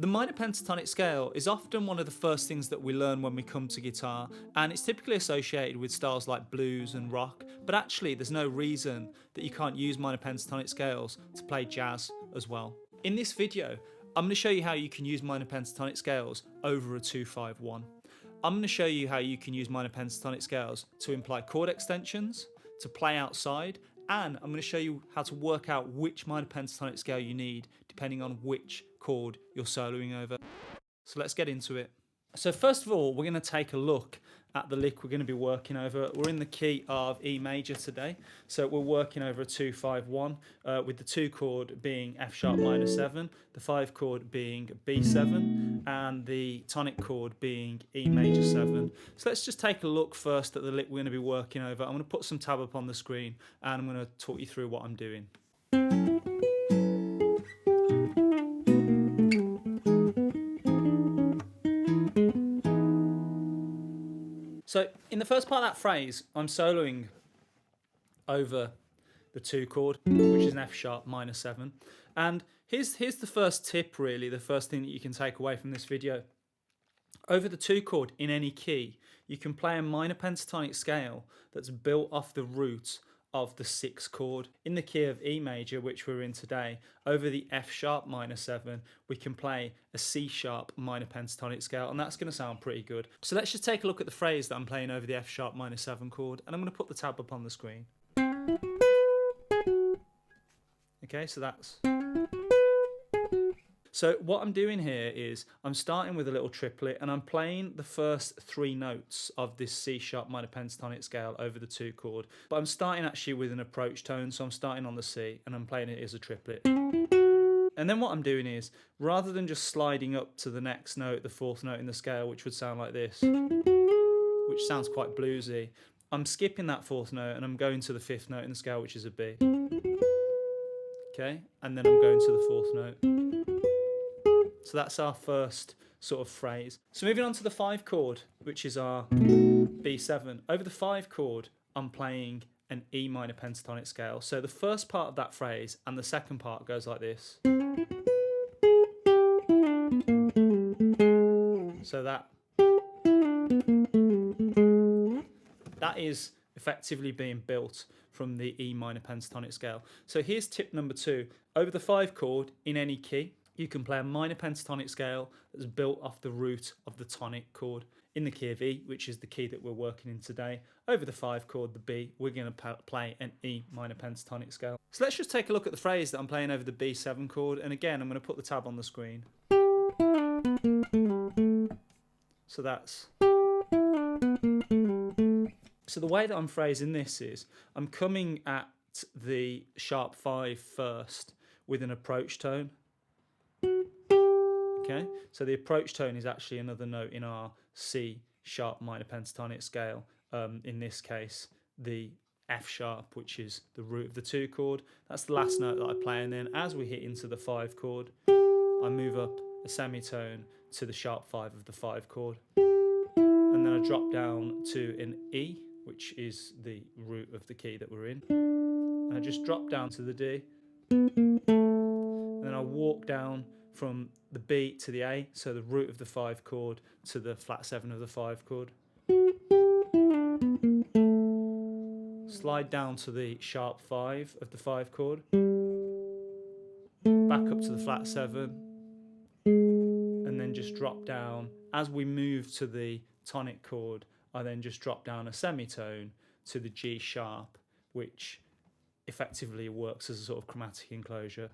The minor pentatonic scale is often one of the first things that we learn when we come to guitar, and it's typically associated with styles like blues and rock, but actually there's no reason that you can't use minor pentatonic scales to play jazz as well. In this video, I'm going to show you how you can use minor pentatonic scales over a 2-5-1. I'm going to show you how you can use minor pentatonic scales to imply chord extensions, to play outside, and I'm going to show you how to work out which minor pentatonic scale you need depending on which chord you're soloing over. So let's get into it. So first of all, we're going to take a look at the lick we're going to be working over. We're in the key of E major today, so we're working over a 2-5-1 with the 2 chord being F sharp minor 7, the 5 chord being B7, and the tonic chord being E major 7. So let's just take a look first at the lick we're going to be working over. I'm going to put some tab up on the screen and I'm going to talk you through what I'm doing. So in the first part of that phrase, I'm soloing over the 2 chord, which is an F sharp minor 7. And here's the first tip, really, the first thing that you can take away from this video. Over the 2 chord in any key, you can play a minor pentatonic scale that's built off the root of the 6 chord. In the key of E major, which we're in today, over the F sharp minor 7, we can play a C sharp minor pentatonic scale, and that's going to sound pretty good. So let's just take a look at the phrase that I'm playing over the F sharp minor 7 chord, and I'm going to put the tab up on the screen. Okay, so that's... So what I'm doing here is I'm starting with a little triplet and I'm playing the first 3 notes of this C sharp minor pentatonic scale over the 2 chord. But I'm starting actually with an approach tone, so I'm starting on the C and I'm playing it as a triplet. And then what I'm doing is, rather than just sliding up to the next note, the 4th note in the scale, which would sound like this, which sounds quite bluesy, I'm skipping that 4th note and I'm going to the 5th note in the scale, which is a B. Okay, and then I'm going to the 4th note. So that's our first sort of phrase. So moving on to the 5 chord, which is our B7. Over the 5 chord, I'm playing an E minor pentatonic scale. So the first part of that phrase and the second part goes like this. So that is effectively being built from the E minor pentatonic scale. So here's tip number 2. Over the 5 chord in any key, you can play a minor pentatonic scale that's built off the root of the tonic chord. In the key of E, which is the key that we're working in today, over the 5 chord, the B, we're going to play an E minor pentatonic scale. So let's just take a look at the phrase that I'm playing over the B7 chord, and again I'm going to put the tab on the screen. So that's... So the way that I'm phrasing this is, I'm coming at the sharp 5 first with an approach tone. Okay, so the approach tone is actually another note in our C sharp minor pentatonic scale. In this case, the F sharp, which is the root of the 2 chord. That's the last note that I play, and then as we hit into the 5 chord, I move up a semitone to the sharp 5 of the 5 chord, and then I drop down to an E, which is the root of the key that we're in, and I just drop down to the D, and then I walk down from the B to the A, so the root of the 5 chord to the flat 7 of the 5 chord. Slide down to the sharp 5 of the 5 chord. Back up to the flat 7. And then just drop down. As we move to the tonic chord, I then just drop down a semitone to the G sharp, which effectively works as a sort of chromatic enclosure.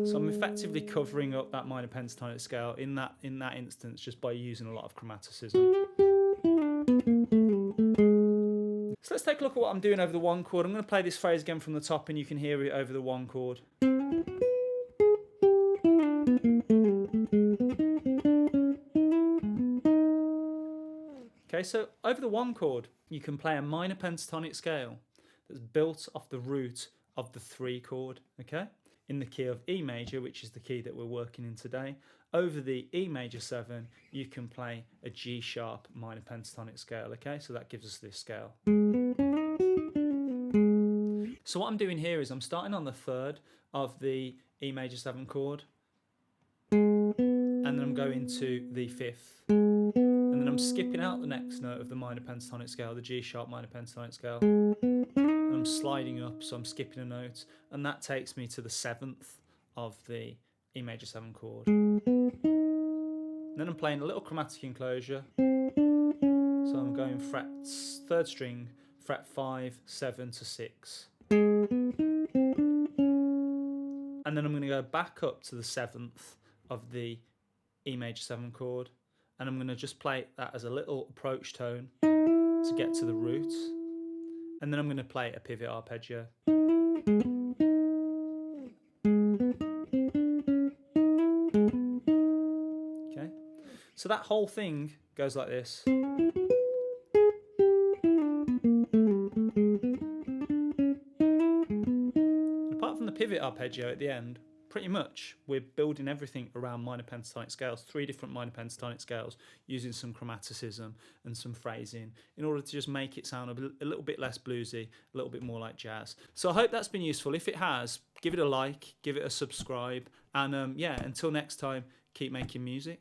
So I'm effectively covering up that minor pentatonic scale in that instance just by using a lot of chromaticism. So let's take a look at what I'm doing over the 1 chord. I'm going to play this phrase again from the top and you can hear it over the 1 chord. Okay, so over the 1 chord, you can play a minor pentatonic scale that's built off the root of the 3 chord, okay? In the key of E major, which is the key that we're working in today. Over the E major 7, you can play a G sharp minor pentatonic scale, okay? So that gives us this scale. So what I'm doing here is I'm starting on the 3rd of the E major 7 chord, and then I'm going to the 5th, and then I'm skipping out the next note of the minor pentatonic scale, the G sharp minor pentatonic scale, and I'm sliding up, so I'm skipping a note, and that takes me to the 7th of the E major 7 chord. And then I'm playing a little chromatic enclosure, so I'm going frets, 3rd string, fret 5, 7 to 6. And then I'm going to go back up to the 7th of the E major 7 chord, and I'm going to just play that as a little approach tone to get to the root, and then I'm going to play a pivot arpeggio. Okay, so that whole thing goes like this. Apart from the pivot arpeggio at the end, pretty much we're building everything around minor pentatonic scales, 3 different minor pentatonic scales, using some chromaticism and some phrasing in order to just make it sound a little bit less bluesy, a little bit more like jazz. So I hope that's been useful. If it has, give it a like, give it a subscribe, and yeah, until next time, keep making music.